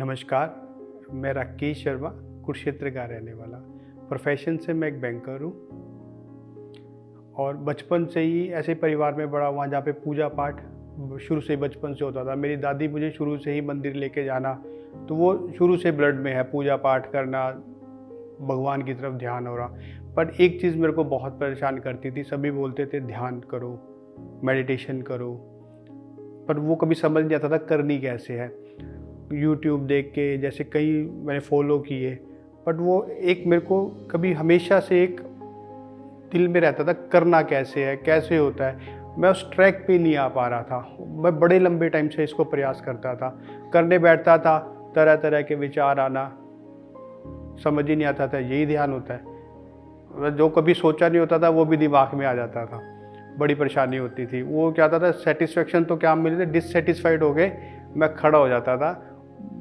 नमस्कार, मैं राकेश शर्मा कुरुक्षेत्र का रहने वाला। प्रोफेशन से मैं एक बैंकर हूँ और बचपन से ही ऐसे परिवार में बड़ा हुआ जहाँ पे पूजा पाठ शुरू से ही बचपन से होता था। मेरी दादी मुझे शुरू से ही मंदिर लेके जाना, तो वो शुरू से ब्लड में है, पूजा पाठ करना, भगवान की तरफ ध्यान हो रहा। पर एक चीज़ मेरे को बहुत परेशान करती थी, सभी बोलते थे ध्यान करो, मेडिटेशन करो, पर वो कभी समझ नहीं आता था करनी कैसे है। यूट्यूब देख के जैसे कई मैंने फॉलो किए, बट वो एक मेरे को कभी हमेशा से एक दिल में रहता था करना कैसे है, कैसे होता है। मैं उस ट्रैक पे नहीं आ पा रहा था। मैं बड़े लंबे टाइम से इसको प्रयास करता था, करने बैठता था, तरह तरह के विचार आना, समझ ही नहीं आता था यही ध्यान होता है। जो कभी सोचा नहीं होता था वो भी दिमाग में आ जाता था। बड़ी परेशानी होती थी। वो क्या होता था, सेटिस्फेक्शन तो क्या मिलते, डिससेटिस्फाइड हो गए मैं खड़ा हो जाता था।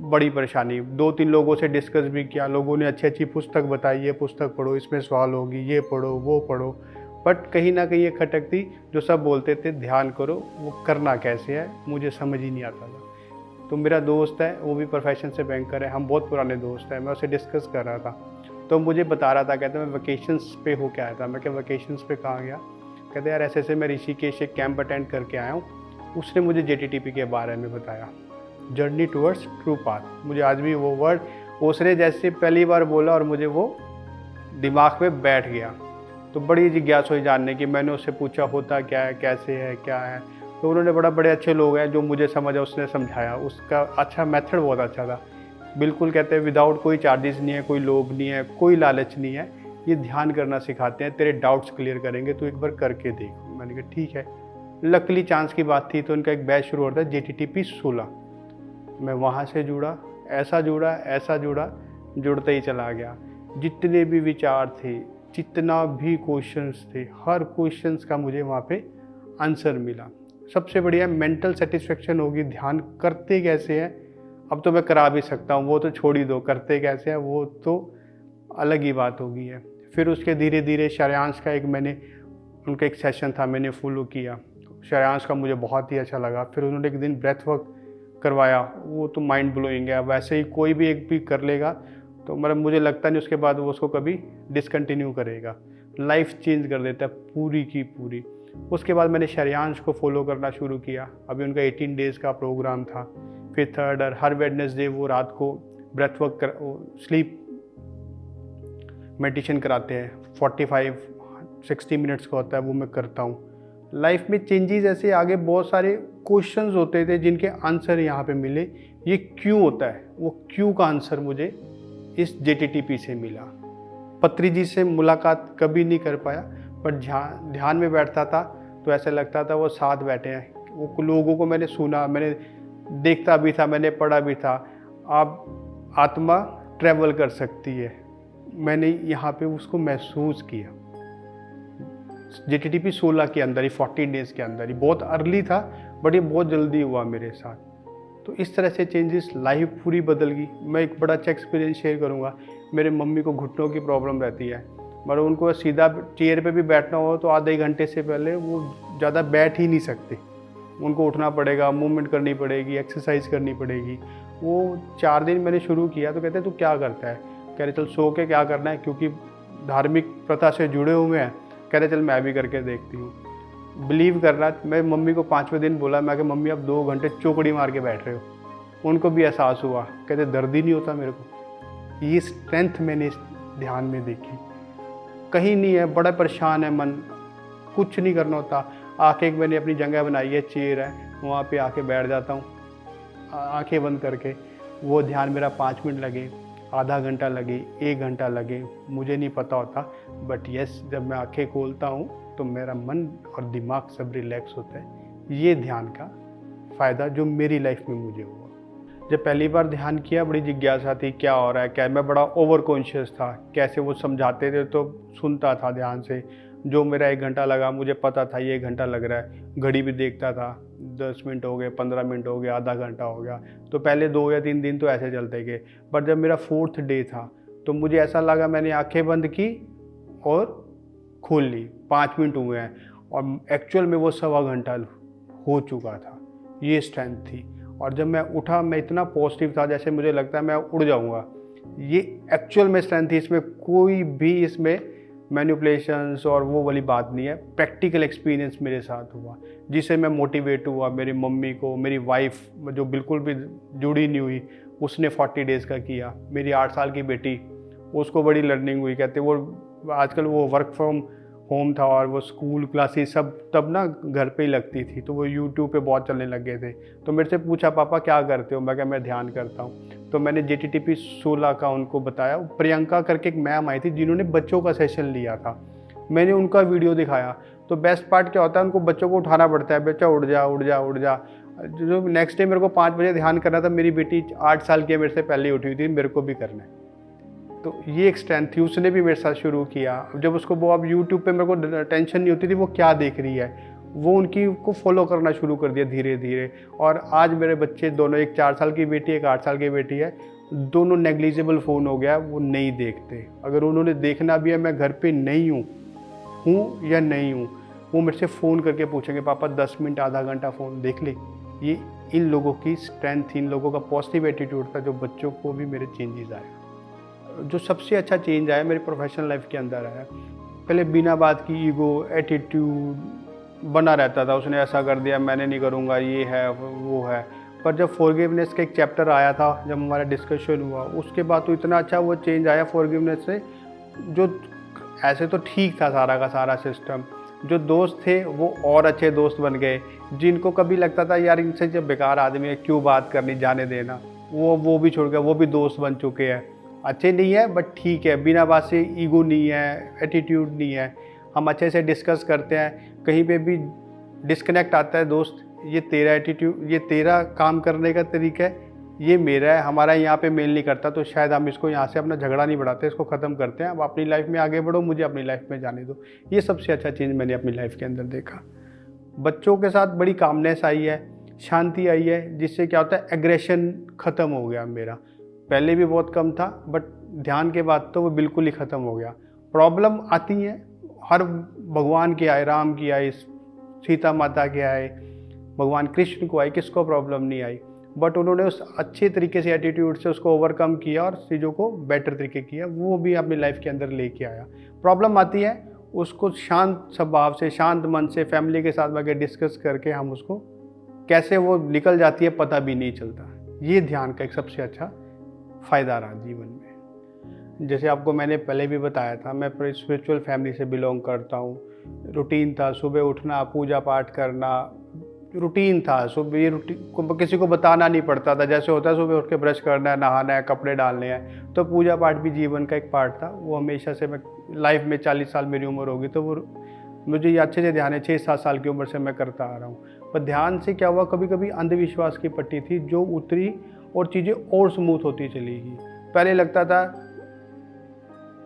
बड़ी परेशानी, 2-3 लोगों से डिस्कस भी किया, लोगों ने अच्छी अच्छी पुस्तक बताई, ये पुस्तक पढ़ो, इसमें सवाल होगी, ये पढ़ो, वो पढ़ो, बट कहीं ना कहीं ये खटकती। जो सब बोलते थे ध्यान करो, वो करना कैसे है मुझे समझ ही नहीं आता था। तो मेरा दोस्त है, वो भी प्रोफेशन से बैंकर है, हम बहुत पुराने दोस्त हैं। मैं उससे डिस्कस कर रहा था तो मुझे बता रहा था, कहते मैं वेकेशंस पे होके आया था। मैं क्या वेकेशंस पे कहाँ गया? कहते यार ऐसे ऐसे मैं ऋषिकेश एक कैंप अटेंड करके आया हूँ। उसने मुझे JTTP के बारे में बताया, जर्नी टूवर्ड्स ट्रू पाथ। मुझे आज भी वो वर्ड उसने जैसे पहली बार बोला और मुझे वो दिमाग में बैठ गया। तो बड़ी जिज्ञासा हुई जानने की। मैंने उससे पूछा होता क्या है, कैसे है, क्या है। तो उन्होंने बड़े अच्छे लोग हैं, जो मुझे समझा उसने समझाया। उसका अच्छा मेथड बहुत अच्छा था। बिल्कुल कहते हैं विदाउट कोई चार्जेस नहीं है, कोई लोभ नहीं है, कोई लालच नहीं है। ये ध्यान करना सिखाते हैं, तेरे डाउट्स क्लियर करेंगे, तो एक बार करके देख। मैंने कहा ठीक है। लकली चांस की बात थी तो उनका एक बैच शुरू होता है JTTP 16। मैं वहाँ से जुड़ा, ऐसा जुड़ा, जुड़ते ही चला गया। जितने भी विचार थे, जितना भी क्वेश्चंस थे, हर क्वेश्चंस का मुझे वहाँ पे आंसर मिला। सबसे बढ़िया मेंटल सेटिस्फेक्शन होगी। ध्यान करते कैसे हैं, अब तो मैं करा भी सकता हूँ, वो तो छोड़ ही दो, करते कैसे हैं वो तो अलग ही बात होगी है। फिर उसके धीरे धीरे श्रेयांश का उनका एक सेशन था, मैंने फॉलो किया। श्रेयांश का मुझे बहुत ही अच्छा लगा। फिर उन्होंने एक दिन ब्रेथ वर्क करवाया, वो तो माइंड ब्लोइंग है। वैसे ही कोई भी एक भी कर लेगा तो मतलब मुझे लगता नहीं उसके बाद वो उसको कभी डिसकंटिन्यू करेगा। लाइफ चेंज कर देता है पूरी की पूरी। उसके बाद मैंने श्रेयांश को फॉलो करना शुरू किया। अभी उनका 18 डेज़ का प्रोग्राम था। फिर थर्ड और हर वेडनेसडे वो रात को ब्रेथ वर्क स्लीप मेडिटेशन कराते हैं। 45-60 मिनट्स का होता है, वो मैं करता हूँ। लाइफ में चेंजेस ऐसे आगे बहुत सारे क्वेश्चंस होते थे जिनके आंसर यहाँ पे मिले। ये क्यों होता है, वो क्यों का आंसर मुझे इस JTTP से मिला। पत्री जी से मुलाकात कभी नहीं कर पाया, पर ध्यान में बैठता था तो ऐसा लगता था वो साथ बैठे हैं। वो लोगों को मैंने सुना, मैंने देखता भी था, मैंने पढ़ा भी था। आप आत्मा ट्रैवल कर सकती है, मैंने यहाँ पे उसको महसूस किया। JTTP 16 के अंदर ही, 14 डेज़ के अंदर ही। बहुत अर्ली था बट ये बहुत जल्दी हुआ मेरे साथ। तो इस तरह से चेंजेस, लाइफ पूरी बदल गई। मैं एक बड़ा अच्छा एक्सपीरियंस शेयर करूँगा। मेरे मम्मी को घुटनों की प्रॉब्लम रहती है, मगर उनको सीधा चेयर पे भी बैठना हो तो आधे घंटे से पहले वो ज़्यादा बैठ ही नहीं सकते। उनको उठना पड़ेगा, मूवमेंट करनी पड़ेगी, एक्सरसाइज करनी पड़ेगी। वो 4 दिन मैंने शुरू किया तो कहते तू क्या करता है? कह रहे चल सो के क्या करना है, क्योंकि धार्मिक प्रथा से जुड़े हुए हैं। कह रहे चल मैं भी करके देखती हूँ। बिलीव करना, मैं मम्मी को 5वें दिन बोला, मैं कि मम्मी अब 2 घंटे चौकड़ी मार के बैठ रहे हो। उनको भी एहसास हुआ, कहते दर्द ही नहीं होता मेरे को। ये स्ट्रेंथ मैंने इस ध्यान में देखी। कहीं नहीं है, बड़ा परेशान है मन, कुछ नहीं करना होता। आके एक मैंने अपनी जगह बनाई है, चेयर है, वहाँ पे आके बैठ जाता हूँ आंखें बंद करके। वो ध्यान मेरा 5 मिनट लगे, आधा घंटा लगे, 1 घंटा लगे, मुझे नहीं पता होता। बट यस, जब मैं आंखें खोलता हूँ तो मेरा मन और दिमाग सब रिलैक्स होता है। ये ध्यान का फ़ायदा जो मेरी लाइफ में मुझे हुआ। जब पहली बार ध्यान किया बड़ी जिज्ञासा थी, क्या हो रहा है, क्या। मैं बड़ा ओवर कॉन्शियस था, कैसे वो समझाते थे तो सुनता था ध्यान से। जो मेरा 1 घंटा लगा मुझे पता था ये 1 घंटा लग रहा है। घड़ी भी देखता था, 10 मिनट हो गए, 15 मिनट हो गए, आधा घंटा हो गया। तो पहले 2 या 3 दिन तो ऐसे चलते गए। पर जब मेरा 4th डे था तो मुझे ऐसा लगा, मैंने आंखें बंद की और खोल ली, 5 मिनट हुए हैं और एक्चुअल में वो 1.25 घंटा हो चुका था। ये स्ट्रेंथ थी। और जब मैं उठा मैं इतना पॉजिटिव था, जैसे मुझे लगता है मैं उड़ जाऊंगा। ये एक्चुअल में स्ट्रेंथ थी, इसमें कोई भी इसमें मैनिपुलेशंस और वो वाली बात नहीं है। प्रैक्टिकल एक्सपीरियंस मेरे साथ हुआ जिससे मैं मोटिवेट हुआ। मेरी मम्मी को, मेरी वाइफ जो बिल्कुल भी जुड़ी नहीं हुई, उसने 40 डेज़ का किया। मेरी 8 साल की बेटी, उसको बड़ी लर्निंग हुई। कहते वो आजकल वो वर्क फ्रॉम होम था और वो स्कूल क्लासेस सब तब ना घर पे ही लगती थी, तो वो यूट्यूब पे बहुत चलने लग गए थे। तो मेरे से पूछा पापा क्या करते हो, मैं कहा मैं ध्यान करता हूँ। तो मैंने JTTP 16 का उनको बताया। प्रियंका करके एक मैम आई थी जिन्होंने बच्चों का सेशन लिया था, मैंने उनका वीडियो दिखाया। तो बेस्ट पार्ट क्या होता है, उनको बच्चों को उठाना पड़ता है, बच्चा उठ जा उठ जा उठ जा। जो नेक्स्ट डे मेरे को 5 बजे ध्यान करना था, मेरी बेटी 8 साल की मेरे से पहले ही उठी हुई थी, मेरे को भी करना है। तो ये एक स्ट्रेंथ थी, उसने भी मेरे साथ शुरू किया। जब उसको वो अब यूट्यूब पे मेरे को टेंशन नहीं होती थी वो क्या देख रही है, वो उनकी को फॉलो करना शुरू कर दिया धीरे धीरे। और आज मेरे बच्चे दोनों, एक 4 साल की बेटी, एक 8 साल की बेटी है, दोनों नेग्लिजिबल फ़ोन हो गया, वो नहीं देखते। अगर उन्होंने देखना भी है, मैं घर पे नहीं हूँ या नहीं हूँ, वो मेरे से फ़ोन करके पूछेंगे पापा 10 मिनट आधा घंटा फ़ोन देख ले। ये इन लोगों की स्ट्रेंथ थी, इन लोगों का पॉजिटिव एटीट्यूड था, जो बच्चों को भी मेरे चेंजेस आए। जो सबसे अच्छा चेंज आया मेरी प्रोफेशनल लाइफ के अंदर आया, पहले बिना बात की ईगो एटीट्यूड बना रहता था, उसने ऐसा कर दिया मैंने नहीं करूँगा, ये है वो है। पर जब फॉरगिवनेस का एक चैप्टर आया था, जब हमारा डिस्कशन हुआ, उसके बाद तो इतना अच्छा वो चेंज आया फॉरगिवनेस से। जो ऐसे तो ठीक था सारा का सारा सिस्टम, जो दोस्त थे वो और अच्छे दोस्त बन गए। जिनको कभी लगता था यार इनसे जब बेकार आदमी है क्यों बात करनी, जाने देना, वो भी छोड़ गया, वो भी दोस्त बन चुके हैं। अच्छे नहीं है बट ठीक है, बिना बात से ईगो नहीं है, एटीट्यूड नहीं है, हम अच्छे से डिस्कस करते हैं। कहीं पे भी डिस्कनेक्ट आता है दोस्त, ये तेरा एटीट्यूड, ये तेरा काम करने का तरीका है, ये मेरा है, हमारा यहाँ पे मेल नहीं करता, तो शायद हम इसको यहाँ से अपना झगड़ा नहीं बढ़ाते, इसको ख़त्म करते हैं। अब अपनी लाइफ में आगे बढ़ो, मुझे अपनी लाइफ में जाने दो। ये सबसे अच्छा चेंज मैंने अपनी लाइफ के अंदर देखा। बच्चों के साथ बड़ी कामनेस आई है, शांति आई है, जिससे क्या होता है एग्रेशन ख़त्म हो गया मेरा। पहले भी बहुत कम था बट ध्यान के बाद तो वो बिल्कुल ही ख़त्म हो गया। प्रॉब्लम आती हैं, हर भगवान की आए, राम की आई, सीता माता के आए, भगवान कृष्ण को आई, किसको प्रॉब्लम नहीं आई। बट उन्होंने उस अच्छे तरीके से एटीट्यूड से उसको ओवरकम किया और चीज़ों को बेटर तरीके किया, वो भी अपनी लाइफ के अंदर लेके आया। प्रॉब्लम आती है, उसको शांत स्वभाव से, शांत मन से, फैमिली के साथ बैठ डिस्कस करके हम उसको कैसे वो निकल जाती है पता भी नहीं चलता। ये ध्यान का एक सबसे अच्छा फ़ायदा रहा जीवन में। जैसे आपको मैंने पहले भी बताया था, मैं स्पिरिचुअल फैमिली से बिलोंग करता हूँ। रूटीन था, सुबह उठना, पूजा पाठ करना, रूटीन था। सुबह ये रूटीन किसी को बताना नहीं पड़ता था, जैसे होता है सुबह उठ के ब्रश करना है, नहाना है, कपड़े डालने हैं। तो पूजा पाठ भी जीवन का एक पार्ट था, वो हमेशा से। मैं लाइफ में 40 साल मेरी उम्र होगी तो वो मुझे ये अच्छे से ध्यान है, 6-7 साल की उम्र से मैं करता आ रहा हूँ। पर ध्यान से क्या हुआ, कभी कभी अंधविश्वास की पट्टी थी जो उतरी और चीज़ें और स्मूथ होती चली गई। पहले लगता था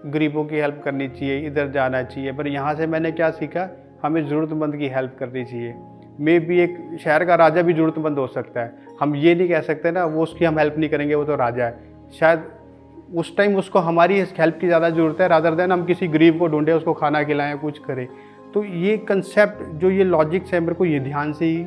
गरीबों की हेल्प करनी चाहिए, इधर जाना चाहिए, पर यहाँ से मैंने क्या सीखा, हमें ज़रूरतमंद की हेल्प करनी चाहिए। मे भी एक शहर का राजा भी ज़रूरतमंद हो सकता है, हम ये नहीं कह सकते ना वो उसकी हम हेल्प नहीं करेंगे, वो तो राजा है। शायद उस टाइम उसको हमारी हेल्प की ज़्यादा ज़रूरत है, रादर देन हम किसी गरीब को ढूंढें, उसको खाना खिलाएं, कुछ करें। तो ये कंसेप्ट, जो ये लॉजिक्स है, मेरे को ये ध्यान से ही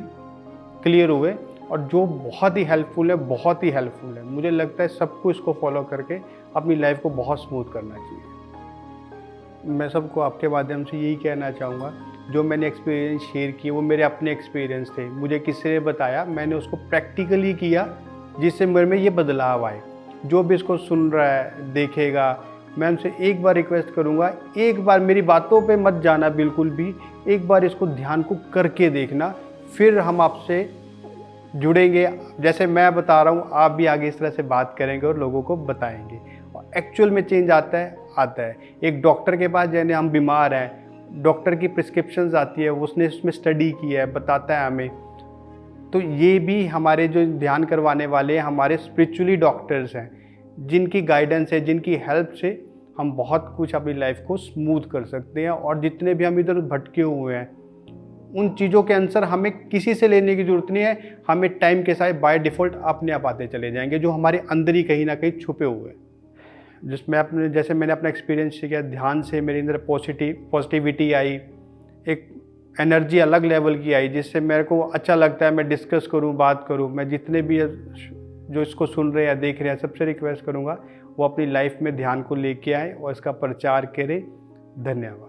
क्लियर हुए और जो बहुत ही हेल्पफुल है, बहुत ही हेल्पफुल है। मुझे लगता है सबको इसको फॉलो करके अपनी लाइफ को बहुत स्मूथ करना चाहिए। मैं सबको आपके माध्यम से यही कहना चाहूँगा, जो मैंने एक्सपीरियंस शेयर किए वो मेरे अपने एक्सपीरियंस थे, मुझे किसी ने बताया, मैंने उसको प्रैक्टिकली किया, जिससे मेरे में ये बदलाव आए। जो भी इसको सुन रहा है, देखेगा, मैं उनसे एक बार रिक्वेस्ट करूँगा, एक बार मेरी बातों पे मत जाना बिल्कुल भी, एक बार इसको ध्यान को करके देखना, फिर हम आपसे जुड़ेंगे। जैसे मैं बता रहा हूँ, आप भी आगे इस तरह से बात करेंगे और लोगों को बताएंगे, और एक्चुअल में चेंज आता है। एक डॉक्टर के पास जाने, हम बीमार हैं, डॉक्टर की प्रिस्क्रिप्शंस आती है, उसने उसमें स्टडी की है, बताता है हमें। तो ये भी हमारे जो ध्यान करवाने वाले हमारे स्पिरिचुअली डॉक्टर्स हैं, जिनकी गाइडेंस है, जिनकी हेल्प से हम बहुत कुछ अपनी लाइफ को स्मूथ कर सकते हैं। और जितने भी हम इधर भटके हुए हैं, उन चीज़ों के आंसर हमें किसी से लेने की ज़रूरत नहीं है, हमें टाइम के साथ बाय डिफ़ॉल्ट अपने आप आते चले जाएंगे, जो हमारे अंदर ही कहीं ना कहीं छुपे हुए हैं। जैसे मैंने अपना एक्सपीरियंस किया, ध्यान से मेरे अंदर पॉजिटिविटी आई, एक एनर्जी अलग लेवल की आई, जिससे मेरे को अच्छा लगता है मैं डिस्कस करूं, बात करूं। मैं जितने भी जो इसको सुन रहे हैं या देख रहे हैं सबसे रिक्वेस्ट करूंगा वो अपनी लाइफ में ध्यान को लेके आए और इसका प्रचार करें। धन्यवाद।